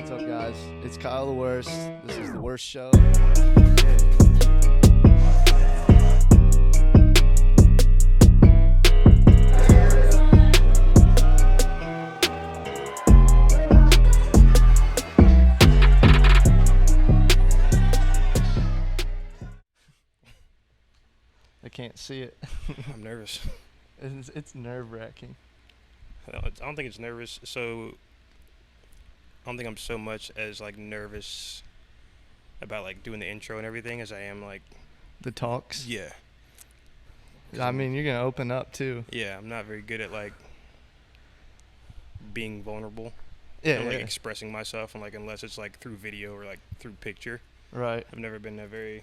What's up, guys? It's Kyle the Worst. This is the Worst Show. I can't see it. I'm nervous. It's nerve-wracking. I don't think it's nervous. I don't think I'm so much as like nervous about like doing the intro and everything as I am like The talks. yeah. I mean, you're gonna open up too. Yeah, I'm not very good at like being vulnerable. Yeah, and, like yeah. expressing myself and like unless it's like through video or like through picture. Right. I've never been a very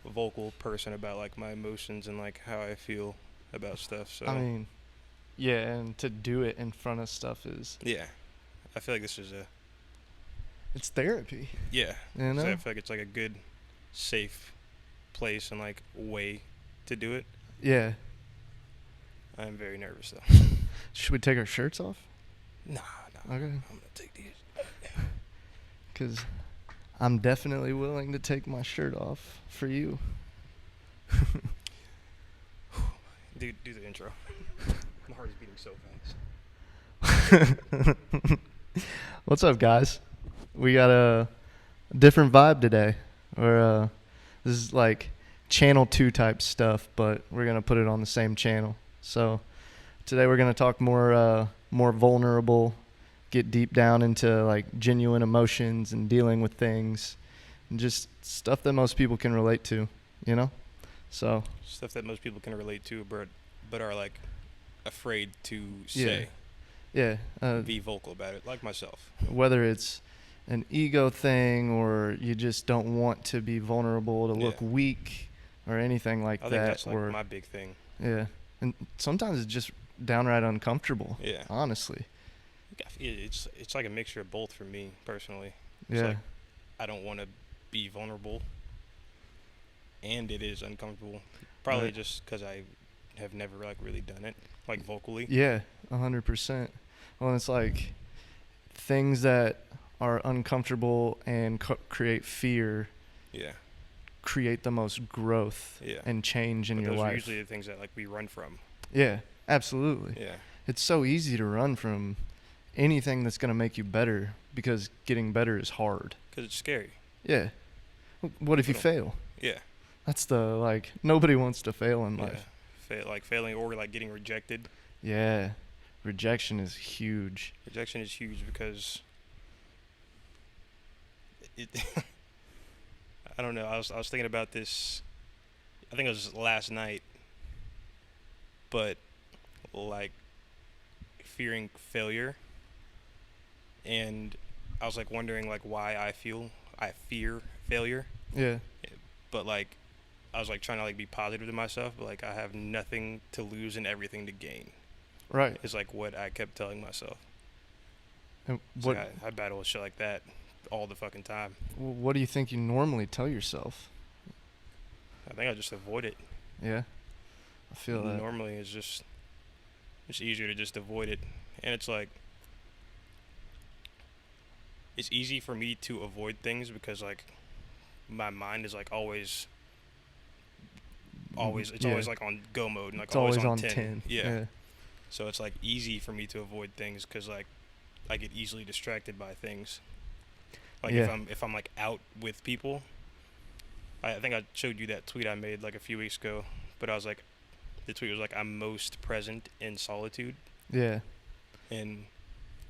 vocal person about like my emotions and like how I feel about stuff. So I mean, yeah, and to do it in front of stuff is yeah. I feel like this is it's therapy. yeah. You know? So I feel like it's like a good, safe place and like way to do it. Yeah. I'm very nervous though. Should we take our shirts off? Nah. Okay. I'm gonna take these. Because I'm definitely willing to take my shirt off for you. Do the intro. My heart is beating so fast. What's up, guys? We got a different vibe today. This is like channel 2 type stuff, but we're gonna put it on the same channel. So today we're gonna talk more vulnerable, get deep down into like genuine emotions and dealing with things, and just stuff that most people can relate to, you know. So Stuff that most people can relate to, but are like afraid to say. Yeah. Be vocal about it, like myself. Whether it's an ego thing or you just don't want to be vulnerable to look weak or anything like I that. think that's like or my big thing. yeah, and sometimes it's just downright uncomfortable. Yeah. Honestly. It's like a mixture of both for me personally. It's Yeah. like I don't want to be vulnerable, and it is uncomfortable. Probably Right. just because I have never like really done it like vocally. Yeah, 100%. Well, it's like things that are uncomfortable and create fear Yeah. create the most growth Yeah. and change in But your those are life. usually the things that like we run from. Yeah, absolutely. Yeah. It's so easy to run from anything that's going to make you better because getting better is hard. Because it's scary. Yeah. What if you Little. fail? Yeah. That's nobody wants to fail in life. Like failing or like getting rejected. Yeah. Rejection is huge. Rejection is huge because it I don't know. I was thinking about this. I think it was last night. But like fearing failure, and I was like wondering like why I fear failure. Yeah. But like I was like trying to like be positive to myself, but like I have nothing to lose and everything to gain. Right. Is like what I kept telling myself. And So I battle with shit like that all the fucking time. what do you think you normally tell yourself? I think I just avoid it. Yeah. I feel that. Normally it's just easier to just avoid it. And it's like it's easy for me to avoid things because like my mind is like always it's always like on go mode and like It's always on 10. 10. Yeah. So it's like easy for me to avoid things because like I get easily distracted by things. Like if I'm like out with people, I think I showed you that tweet I made like a few weeks ago, but I was like, the tweet was like, I'm most present in solitude. Yeah. And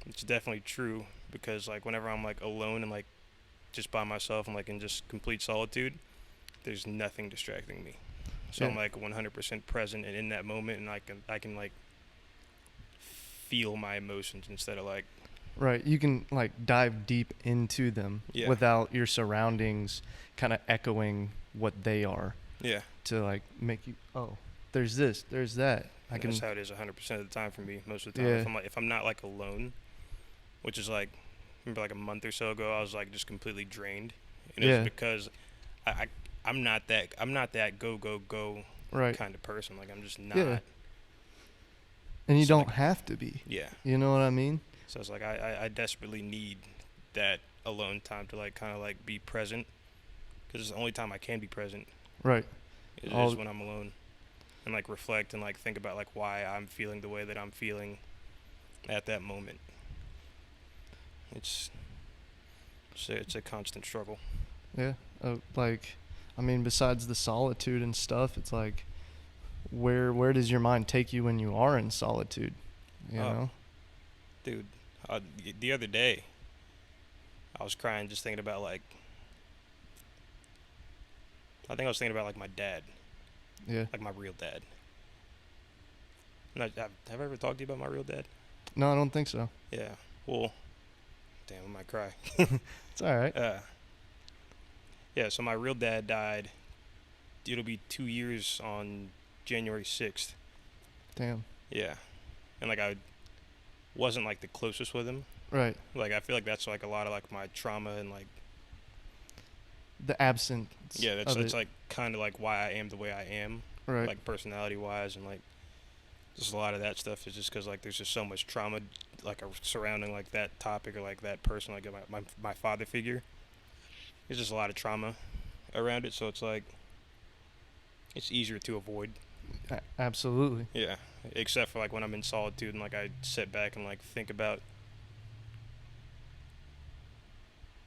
it's definitely true because like whenever I'm like alone and like just by myself and like in just complete solitude, there's nothing distracting me. So I'm like 100% present and in that moment, and I can like feel my emotions instead of like Right. You can like dive deep into them without your surroundings kind of echoing what they are. Yeah. To like make you, oh, there's this, there's that. That's how it is 100% of the time for me most of the time. Yeah. If I'm not like alone, which is like, remember like a month or so ago, I was like just completely drained. And it was because I'm not that go right. kind of person. Like I'm just not. Yeah. And you don't have to be. Yeah. You know what I mean? So it's like I desperately need that alone time to like kind of like be present, because it's the only time I can be present Right. is when I'm alone, and like reflect and like think about like why I'm feeling the way that I'm feeling at that moment. It's it's a constant struggle. Yeah. Like, I mean, besides the solitude and stuff, it's like, where does your mind take you when you are in solitude? You Oh, know? dude, the other day I was crying just thinking about like I think I was thinking about like my dad, Yeah. like my real dad. And have I ever talked to you about my real dad? No, I don't think so. Yeah. Well, damn, I might cry. It's all right. Yeah. So my real dad died. It'll be 2 years on January 6th. Damn. Yeah. And like I wasn't like the closest with him. Right. Like I feel like that's like a lot of like my trauma and like The absence. yeah, of that's it. like kind of like why I am the way I am, Right. like personality wise, and like just a lot of that stuff is just because like there's just so much trauma like surrounding like that topic or like that person, like my father figure. There's just a lot of trauma around it, so it's like it's easier to avoid. Absolutely. Yeah, except for like when I'm in solitude and like I sit back and like think about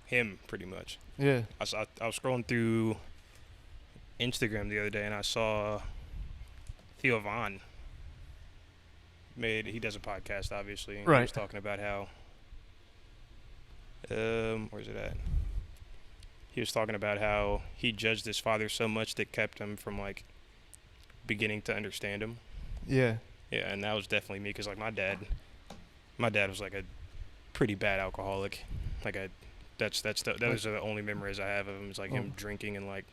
him pretty much. Yeah. I was scrolling through Instagram the other day and I saw Theo Von he does a podcast obviously, and he Right. was talking about how where's it at? He was talking about how he judged his father so much that kept him from like beginning to understand him. Yeah. Yeah, and that was definitely me because like my dad was like a pretty bad alcoholic. Like those are the only memories I have of him is like him drinking and like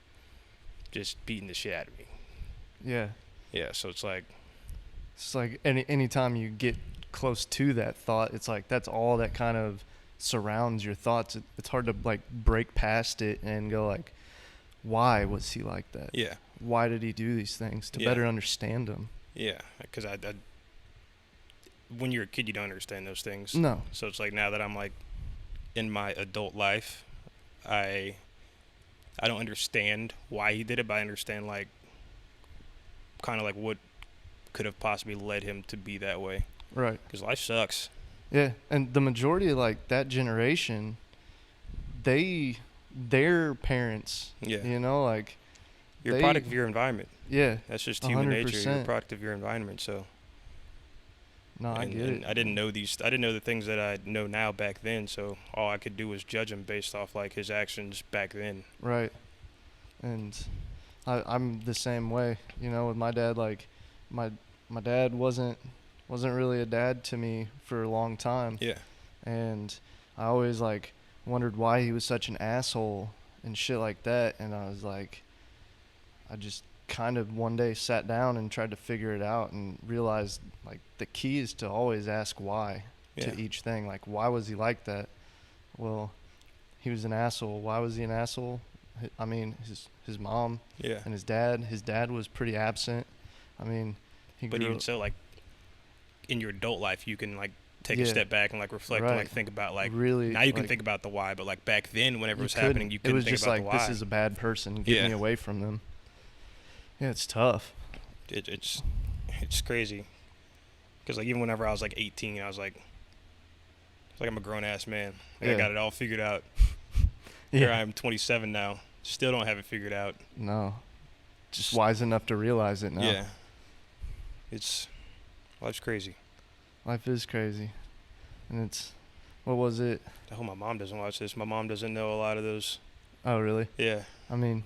just beating the shit out of me. Yeah. Yeah, so it's like anytime you get close to that thought, it's like that's all that kind of surrounds your thoughts. It's hard to like break past it and go like, why was he like that? yeah, Why did he do these things to better understand them? yeah, because I when you're a kid you don't understand those things. No. So it's like now that I'm like in my adult life, I don't understand why he did it, but I understand like kind of like what could have possibly led him to be that way. Right. Because life sucks. Yeah, and the majority of like that generation, their parents, Yeah. you know, like You're a product of your environment. Yeah. That's just human 100%. nature. You're a product of your environment. So. No, I get it. I didn't know the things that I know now back then. So all I could do was judge him based off like his actions back then. Right. And I'm the same way, you know, with my dad. Like my dad wasn't really a dad to me for a long time. Yeah. And I always like wondered why he was such an asshole and shit like that. And I was like, I just kind of one day sat down and tried to figure it out and realized like the key is to always ask why to each thing. Like, why was he like that? Well, he was an asshole. Why was he an asshole? I mean, his mom and his dad was pretty absent. I mean, but even so, like in your adult life, you can like take a step back and like reflect and like think about like really, now you can think about the why, but like back then whenever it was happening, you couldn't think about the why. It was just like, this is a bad person. Get me away from them. Yeah, it's tough. It's crazy. Because like even whenever I was like 18, I was like I'm a grown ass man. Like, I got it all figured out. Here I am, 27 now. Still don't have it figured out. No. Just wise enough to realize it now. Yeah. Life's crazy. Life is crazy. And what was it? I hope my mom doesn't watch this. My mom doesn't know a lot of those. Oh, really? Yeah. I mean,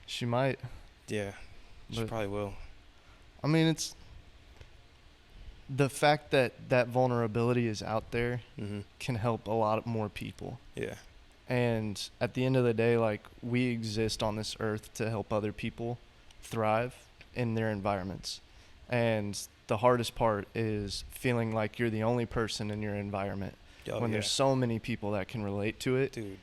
she might. Yeah. She probably will. I mean, it's the fact that vulnerability is out there can help a lot more people. Yeah. And at the end of the day, like, we exist on this earth to help other people thrive in their environments. And the hardest part is feeling like you're the only person in your environment when there's so many people that can relate to it. Dude.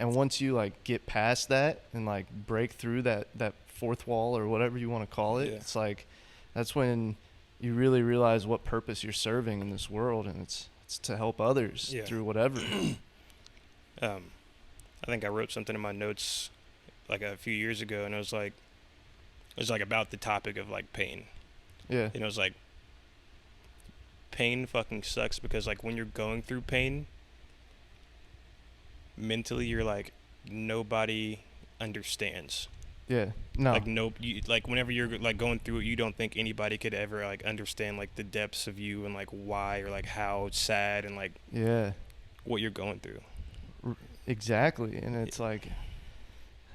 And once you like get past that and like break through that fourth wall or whatever you want to call it, it's like that's when you really realize what purpose you're serving in this world, and it's to help others through whatever. I think I wrote something in my notes like a few years ago, and it was like about the topic of like pain. Yeah. And it was like pain fucking sucks because like when you're going through pain, mentally you're like nobody understands. Yeah. No. Like no, like whenever you're like going through it, you don't think anybody could ever like understand like the depths of you and like why or like how sad and like Yeah. what you're going through. Exactly. And it's like,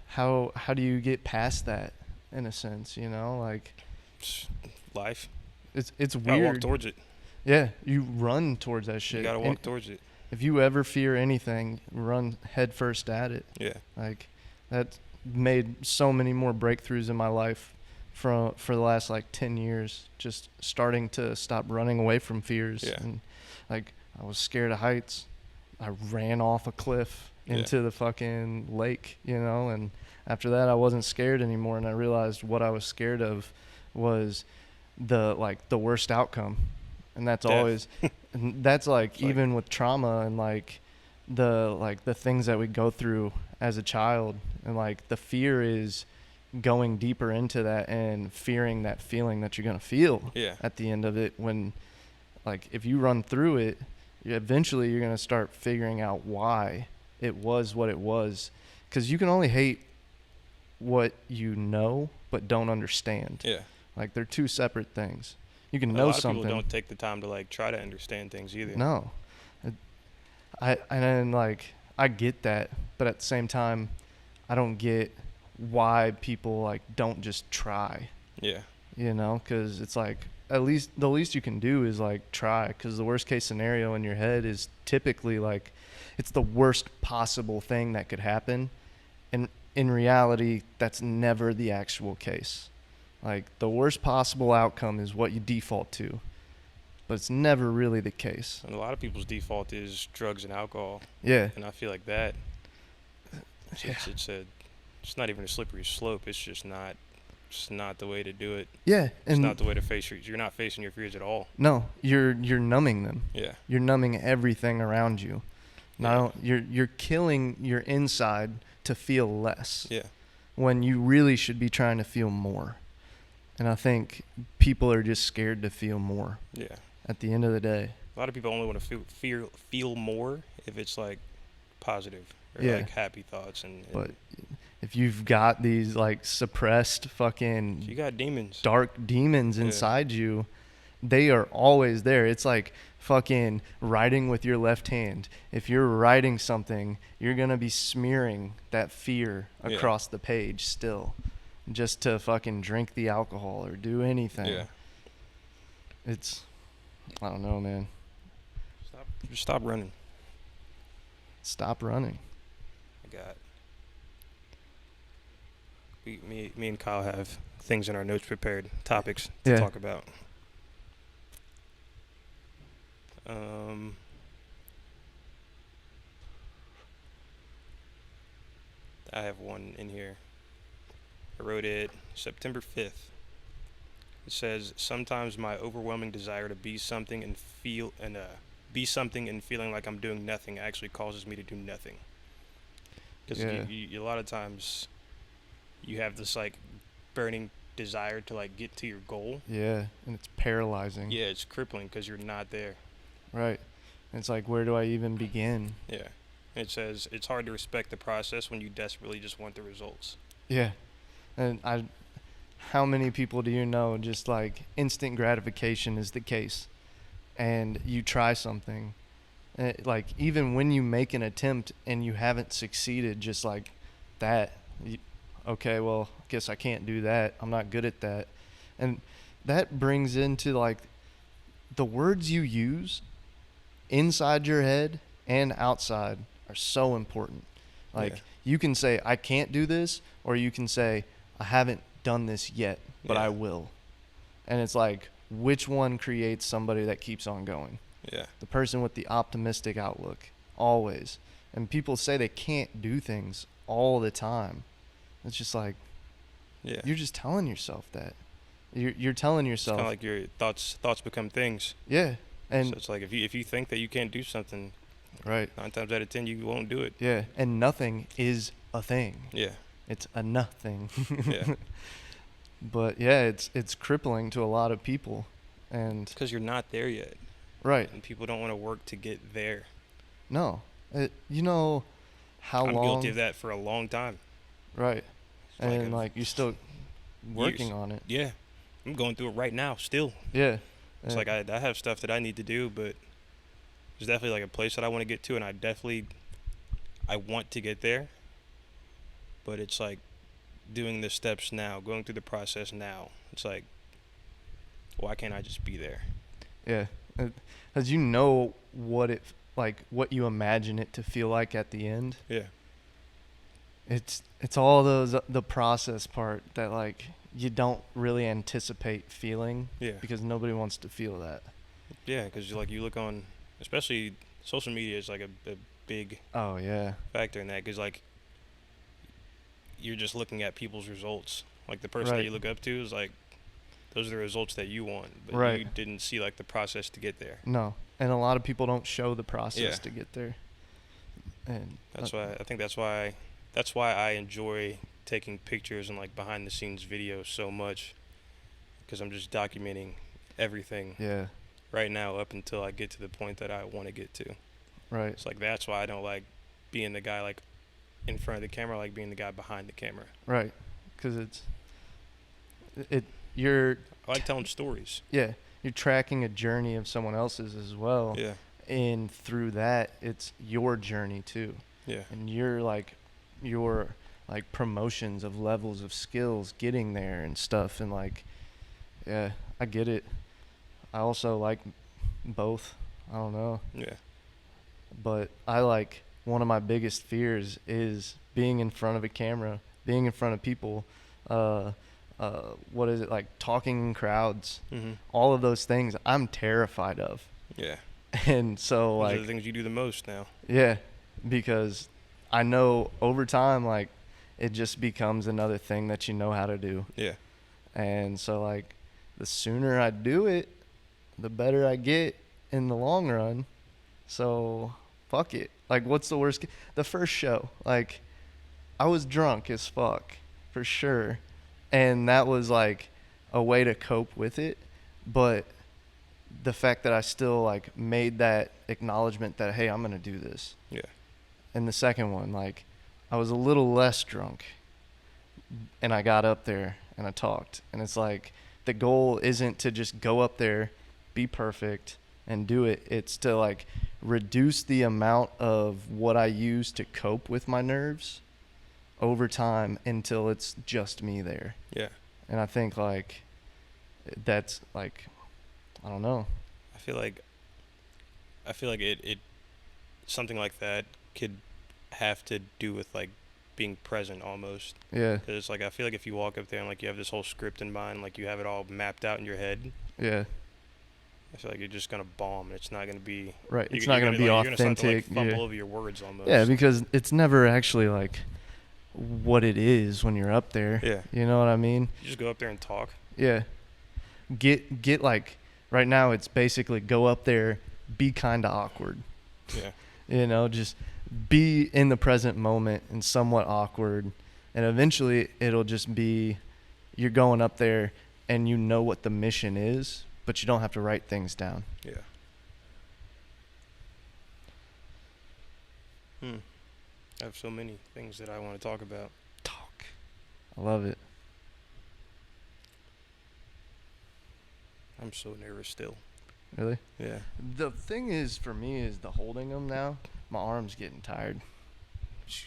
how do you get past that in a sense, you know? Like, Life. it's You gotta walk weird. towards it. Yeah, you run towards that You shit. gotta And walk towards it. if you ever fear anything, run head first at it. Yeah. Like, that made so many more breakthroughs in my life for the last like 10 years, just starting to stop running away from fears. Yeah. And like, I was scared of heights. I ran off a cliff into the fucking lake, you know, and after that I wasn't scared anymore, and I realized what I was scared of was the worst outcome. And that's Death. always and that's like It's like- even with trauma and like the things that we go through as a child, and like the fear is going deeper into that and fearing that feeling that you're going to feel Yeah. at the end of it. When like if you run through it, eventually you're going to start figuring out why it was what it was, because you can only hate what you know but don't understand. Yeah. Like they're two separate things. You can A know lot of something. people don't take the time to like try to understand things either. No. And like I get that, but at the same time I don't get why people like don't just try, Yeah. you know, because it's like at least the least you can do is like try, because the worst case scenario in your head is typically like it's the worst possible thing that could happen, and in reality that's never the actual case. Like the worst possible outcome is what you default to, but it's never really the case. And a lot of people's default is drugs and alcohol, Yeah. and I feel like that Yeah. it's not even a slippery slope. It's not the way to do it. Yeah, It's and not the way to face you're not facing your fears at all. no, you're numbing them. Yeah. You're numbing everything around you. Now you're killing your inside to feel less, Yeah. when you really should be trying to feel more. And I think people are just scared to feel more Yeah. at the end of the day. A lot of people only want to feel more if it's like positive or Yeah. like happy thoughts and But if you've got these like suppressed fucking if you got demons. dark demons Yeah. inside you, they are always there. It's like fucking writing with your left hand. If you're writing something, you're going to be smearing that fear Yeah. across the page still, just to fucking drink the alcohol or do anything. Yeah. It's, I don't know, man. Just stop running. Stop running. I got. Me and Kyle have things in our notes prepared, topics to Yeah. talk about. I have one in here. I wrote it September 5th. It says, "Sometimes my overwhelming desire to be something and be something and feeling like I'm doing nothing actually causes me to do nothing." Because Yeah. a lot of times you have this like burning desire to like get to your goal. Yeah, and it's paralyzing. Yeah, it's crippling because you're not there. Right. And it's like, where do I even begin? Yeah. It says it's hard to respect the process when you desperately just want the results. Yeah. And how many people do you know just like instant gratification is the case, and you try something, like even when you make an attempt and you haven't succeeded, just like that, okay, well, guess I can't do that. I'm not good at that. And that brings into like the words you use inside your head and outside are so important. Like Yeah. you can say, I can't do this, or you can say, I haven't done this yet, but Yeah. I will. And it's like, which one creates somebody that keeps on going? Yeah. The person with the optimistic outlook, always. And people say they can't do things all the time. It's just like, Yeah. you're just telling yourself that. You're telling It's yourself, kind of like your thoughts become things. yeah. And So it's like if you think that you can't do something, Right. 9 times out of 10, you won't do it. Yeah. And nothing is a thing. Yeah. It's a nothing. Yeah. But yeah, it's crippling to a lot of people. And Because you're not there yet. right. And people don't want to work to get there. No. You know how I'm long guilty of that for a long time. Right. Like And like you're still working years. on it. Yeah. I'm going through it right now still. Yeah. It's like I have stuff that I need to do, but there's definitely like a place that I want to get to, and I want to get there. But it's like doing the steps now, going through the process now. It's like, why can't I just be there? yeah. Cuz you know what it like what you imagine it to feel like at the end. Yeah. It's all those the process part that like you don't really anticipate feeling Yeah. because nobody wants to feel that. Yeah, because like you look on, especially social media is like a big Oh yeah. factor in that, because like you're just looking at people's results. Like the person that Right. you look up to is like, those are the results that you want, but Right. you didn't see like the process to get there. No. And a lot of people don't show the process Yeah. to get there. And That's why I think that's why I enjoy taking pictures and like behind the scenes videos so much, because I'm just documenting everything yeah. right now up until I get to the point that I want to get to. Right. It's like that's why I don't like being the guy like in front of the camera, I like being the guy behind the camera. Right. Cuz you're I like telling stories. yeah, you're tracking a journey of someone else's as well. Yeah. And through that, it's your journey too. Yeah. And your promotions of levels of skills getting there and stuff. And like, yeah, I get it. I also like both. I don't know. Yeah. But I like one of my biggest fears is being in front of a camera, being in front of people, what is it, like talking in crowds, all of those things I'm terrified of. Yeah. And so Those are like, the things you do the most now. yeah, because I know over time, like it just becomes another thing that you know how to do. Yeah. And so like the sooner I do it, the better I get in the long run. So fuck it. Like what's the worst? The first show, like I was drunk as fuck for sure. And that was like a way to cope with it. But the fact that I still like made that acknowledgement that, hey, I'm going to do this. Yeah. And the second one, like I was a little less drunk and I got up there and I talked. And it's like the goal isn't to just go up there, be perfect and do it. It's to like reduce the amount of what I use to cope with my nerves over time until it's just me there. Yeah. And I think like that's like, I don't know. I feel like it something like that could have to do with like being present almost. Yeah. Because it's like I feel like if you walk up there and like you have this whole script in mind, like you have it all mapped out in your head, Yeah. I feel like you're just gonna bomb. It's not gonna be Right. It's not going to be like, authentic. You're gonna start to, like, fumble Yeah. over your words almost. Yeah, because it's never actually like what it is when you're up there. Yeah. You know what I mean? You just go up there and talk. Yeah. Get like right now it's basically go up there, be kind of awkward. Yeah. You know, just be in the present moment and somewhat awkward, and eventually it'll just be you're going up there and you know what the mission is, but you don't have to write things down. Yeah. I have so many things that I want to talk about. Talk. I love it. I'm so nervous still. Really? Yeah. The thing is for me is the holding them now. My arm's getting tired.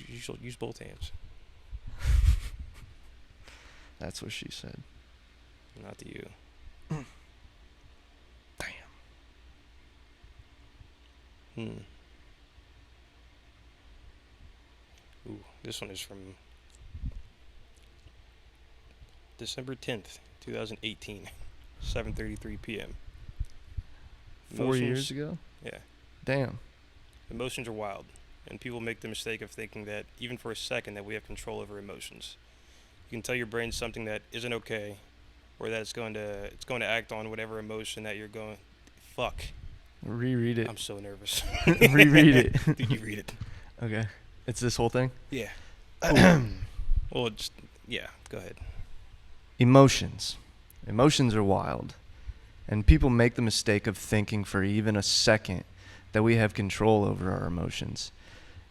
You should use both hands. That's what she said. Not to you. Damn. Ooh, this one is from December 10th, 2018, 7:33 p.m. 4 years ago? Yeah. Damn. Emotions are wild, and people make the mistake of thinking that even for a second that we have control over emotions. You can tell your brain something that isn't okay, or that it's going to act on whatever emotion that you're going. Fuck. Reread it. I'm so nervous. Reread it. Dude, you read it. Okay. It's this whole thing? Yeah. Cool. Well, just, yeah, go ahead. Emotions. Emotions are wild. And people make the mistake of thinking for even a second that we have control over our emotions.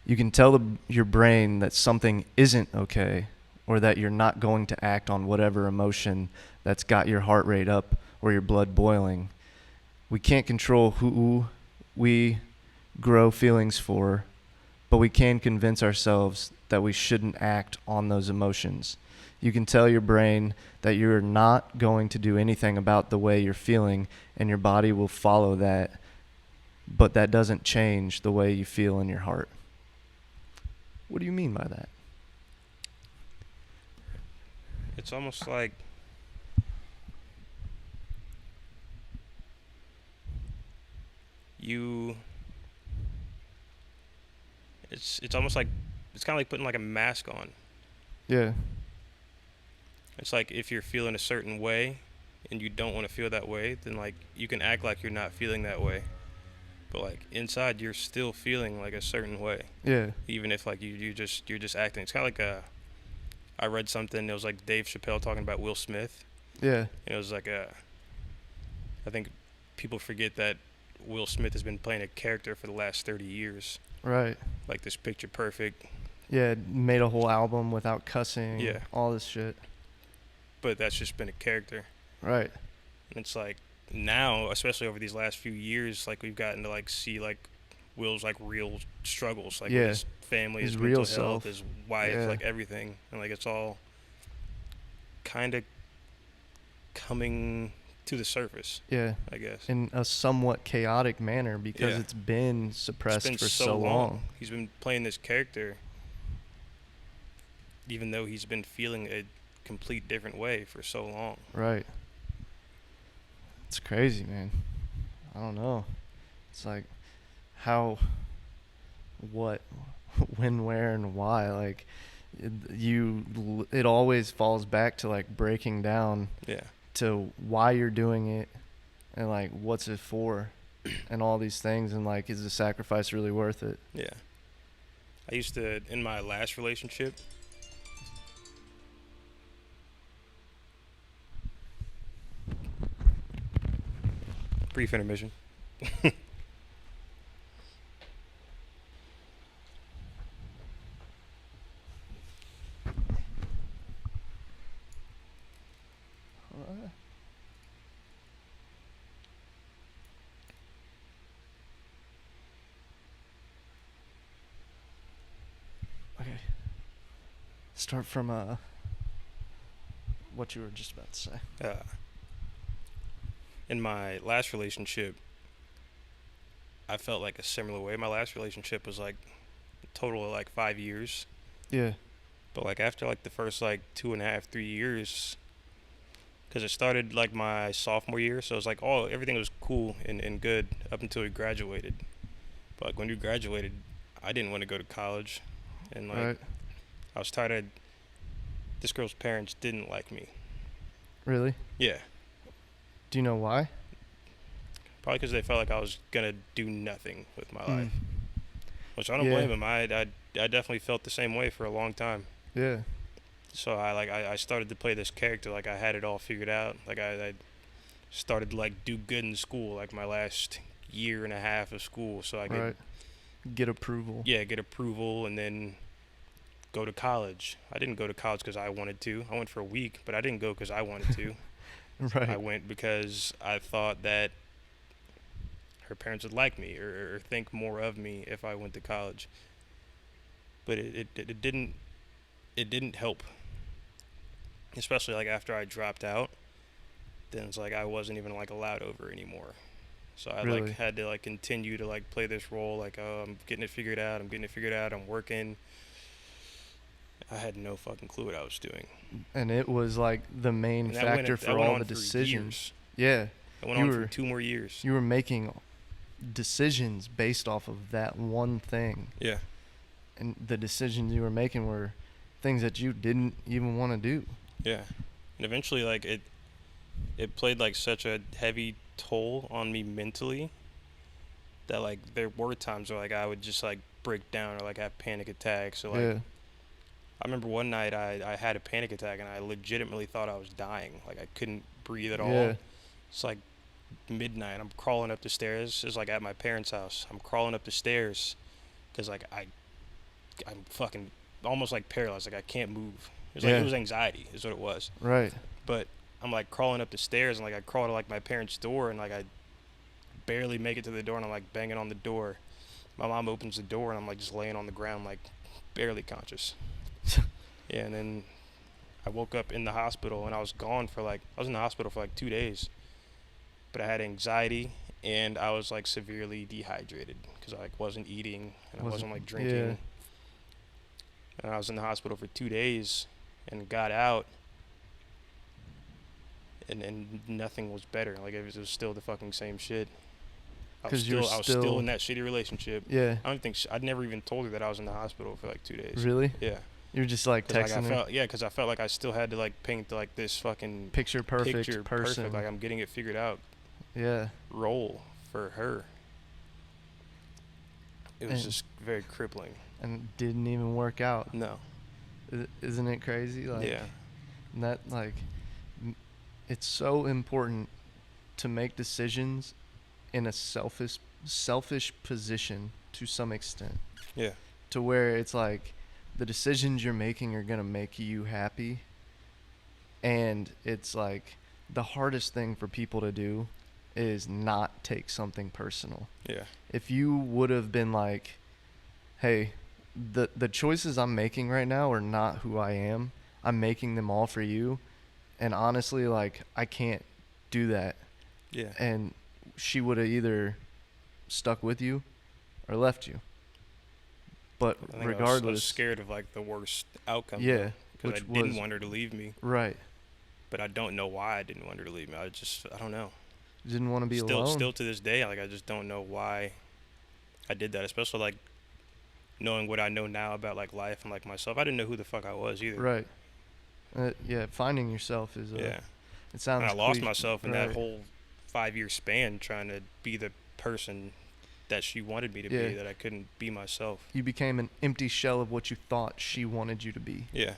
You can tell your brain that something isn't okay, or that you're not going to act on whatever emotion that's got your heart rate up or your blood boiling. We can't control who we grow feelings for, but we can convince ourselves that we shouldn't act on those emotions. You can tell your brain that you're not going to do anything about the way you're feeling, and your body will follow that, but that doesn't change the way you feel in your heart. What do you mean by that? It's almost like you. It's almost like it's kind of like putting like a mask on. Yeah. It's like if you're feeling a certain way and you don't want to feel that way, then like you can act like you're not feeling that way. But like inside you're still feeling like a certain way. Yeah. Even if like you're just acting. It's kind of like I read something, it was like Dave Chappelle talking about Will Smith. Yeah. And it was like I think people forget that Will Smith has been playing a character for the last 30 years. Right. Like this picture perfect. Yeah, made a whole album without cussing. Yeah. All this shit. But that's just been a character. Right. And it's like now, especially over these last few years, like we've gotten to like see like Will's like real struggles, like with his family, his real mental health, self. his wife, Yeah. like everything, and like it's all kind of coming to the surface. Yeah. I guess In a somewhat chaotic manner because Yeah. it's been suppressed it's been for so long. He's been playing this character, even though he's been feeling a complete different way for so long. Right. It's crazy, man. I don't know. It's like how, what, when, where, and why. Like it always falls back to like breaking down Yeah. to why you're doing it and like what's it for and all these things, and like is the sacrifice really worth it? Yeah. I used to, in my last relationship, brief intermission. Okay. Start from what you were just about to say. In my last relationship, I felt like a similar way. My last relationship was like a total of like 5 years. Yeah. But like after like the first like 2.5, 3 years, because it started like my sophomore year, so it was like everything was cool and good up until we graduated. But like when we graduated, I didn't want to go to college, and like Right. I was tired of this girl's parents didn't like me. Really? Yeah, Do you know why? probably because they felt like I was gonna do nothing with my life, which I don't Yeah. blame them. I definitely felt the same way for a long time. Yeah. So I started to play this character like I had it all figured out. Like I started to like do good in school, like my last year and a half of school, so I could Right. Get approval. get approval and then go to college. I didn't go to college because I wanted to. I went for a week, but I didn't go because I wanted to. Right. I went because I thought that her parents would like me or think more of me if I went to college. But it didn't help. Especially like after I dropped out, then it's like I wasn't even like allowed over anymore. So I Really? like had to like continue to like play this role like, oh, I'm getting it figured out, I'm working. I had no fucking clue what I was doing. And it was like the main And factor that for went all on the for decisions. years. Yeah. It went You on were- for 2 more years. You were making decisions based off of that one thing. Yeah. And the decisions you were making were things that you didn't even want to do. Yeah. And eventually like it played like such a heavy toll on me mentally that like there were times where like I would just like break down or like have panic attacks or like Yeah. I remember one night I had a panic attack and I legitimately thought I was dying. Like I couldn't breathe at all. Yeah. It's like midnight. I'm crawling up the stairs. It's like at my parents' house. I'm crawling up the stairs because like I'm fucking almost like paralyzed. Like I can't move. It Yeah. was anxiety is what it was. Right. But I'm like crawling up the stairs and like I crawl to like my parents' door and like I barely make it to the door and I'm like banging on the door. My mom opens the door and I'm like just laying on the ground like barely conscious. Yeah, and then I woke up in the hospital and I was in the hospital for like 2 days. But I had anxiety and I was like severely dehydrated because I like wasn't eating and I wasn't like drinking. Yeah. And I was in the hospital for 2 days and got out and nothing was better. Like it was still the fucking same shit. I was 'Cause you're still still in that shitty relationship. Yeah. I don't think I'd never even told her that I was in the hospital for like 2 days. Really? Yeah. You're just like Cause texting her. because I felt like I still had to like paint like this fucking Picture perfect picture person. perfect, like I'm getting it figured out. Yeah. Role for her. It was And- just very crippling. And didn't even work out. No. Isn't it crazy? Like, Yeah. and that like, it's so important to make decisions in a selfish position to some extent. Yeah. To where it's like the decisions you're making are gonna make you happy, and it's like the hardest thing for people to do is not take something personal. Yeah. If you would have been like, hey, the choices I'm making right now are not who I am. I'm making them all for you. And honestly, like, I can't do that. Yeah. And she would have either stuck with you or left you. But I think regardless, I was scared of like the worst outcome. Yeah, Because I which didn't was- want her to leave me, right, but I don't know why I didn't want her to leave me. I don't know. didn't want to be Still, alone. still to this day, like I just don't know why I did that. Especially like knowing what I know now about like life and like myself. I didn't know who the fuck I was either. Right. Yeah, finding yourself is. Yeah. It sounds. And I lost cliche- myself in right. that whole 5-year span trying to be the person that she wanted me to Yeah. be, that I couldn't be myself. You became an empty shell of what you thought she wanted you to be. Yeah.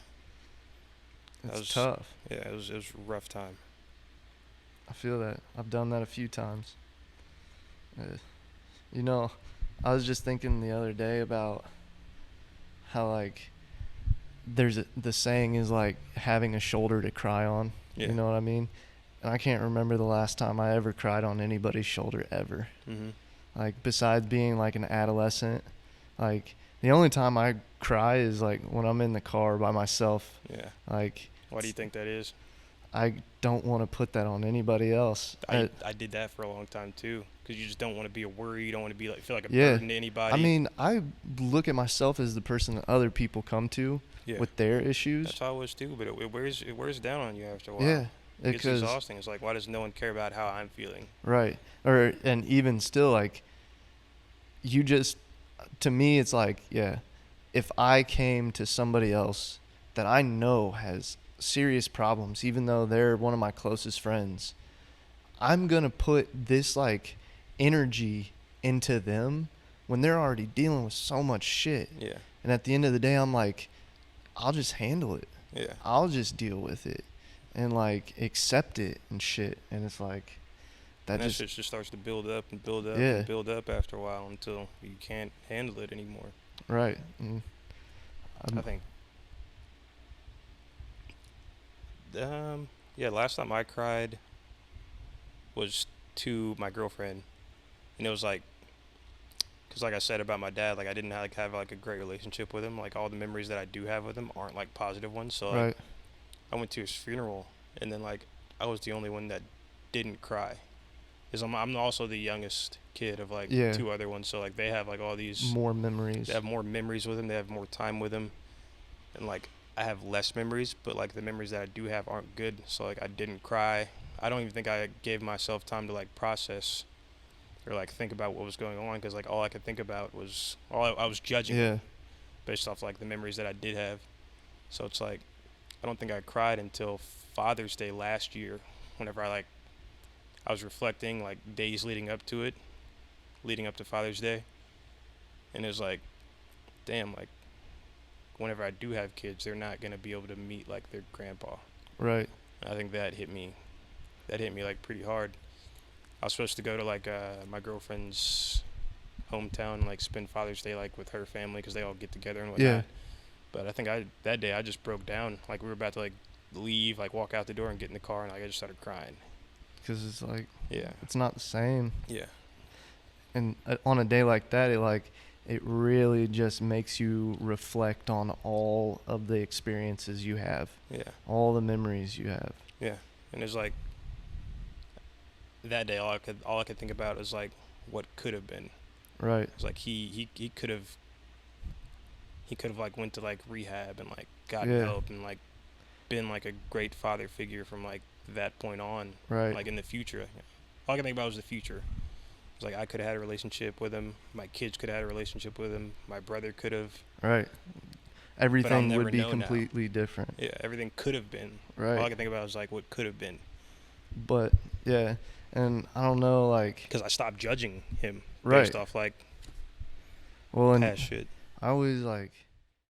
It's was- tough. Yeah, it was a rough time. I feel that. I've done that a few times. You know, I was just thinking the other day about how like the saying is like having a shoulder to cry on. Yeah. You know what I mean? And I can't remember the last time I ever cried on anybody's shoulder ever. Mm-hmm. Like besides being like an adolescent, like the only time I cry is like when I'm in the car by myself. Yeah. Like Why do you think that is? I don't want to put that on anybody else. I did that for a long time too, because you just don't want to be a worry. You don't want to be like feel like a Yeah. burden to anybody. I mean, I look at myself as the person that other people come to yeah. with their issues. That's how I was too, but it wears down on you after a while. Yeah, It gets because exhausting. It's like, why does no one care about how I'm feeling? right, and even still, like you just, to me, it's like, yeah, if I came to somebody else that I know has serious problems, even though they're one of my closest friends, I'm gonna put this like energy into them when they're already dealing with so much shit. Yeah. And at the end of the day, I'm like, I'll just handle it. Yeah. I'll just deal with it and like accept it and shit. And it's like that And that just shit just starts to build up and build up Yeah. and build up after a while until you can't handle it anymore. right. And I think. Yeah, last time I cried was to my girlfriend, and it was like, cause like I said about my dad, like I didn't have like a great relationship with him. Like all the memories that I do have with him aren't like positive ones. So like, right. I went to his funeral, and then like I was the only one that didn't cry, cause I'm also the youngest kid of like Yeah. 2 other ones. So like they have like all these. More memories. They have more memories with him. They have more time with him, and like I have less memories, but like the memories that I do have aren't good. So like I didn't cry. I don't even think I gave myself time to like process or like think about what was going on, because like all I could think about was I was judging Yeah. based off like the memories that I did have. So it's like I don't think I cried until Father's Day last year, whenever I was reflecting like days leading up to it, leading up to Father's Day, and it was like, damn, like whenever I do have kids, they're not gonna be able to meet like their grandpa. Right. And I think that hit me. That hit me like pretty hard. I was supposed to go to like my girlfriend's hometown and like spend Father's Day like with her family because they all get together and Yeah. whatnot. But I think that day I just broke down. Like we were about to like leave, like walk out the door and get in the car, and like I just started crying. Because it's like, Yeah. it's not the same. Yeah. And on a day like that, it really just makes you reflect on all of the experiences you have, Yeah. all the memories you have. Yeah. And it's like that day, all I could think about was like what could have been. Right. It's like he could have like went to like rehab and like gotten Yeah. help and like been like a great father figure from like that point on. Right. Like in the future, all I could think about was the future. It's like I could have had a relationship with him. My kids could have had a relationship with him. My brother could have. Right. Everything never would be know now. completely different. Yeah, everything could have been. Right. All I could think about was like what could have been. But yeah, and I don't know, like, Because I stopped judging him right. based off like Well, and past shit. I always like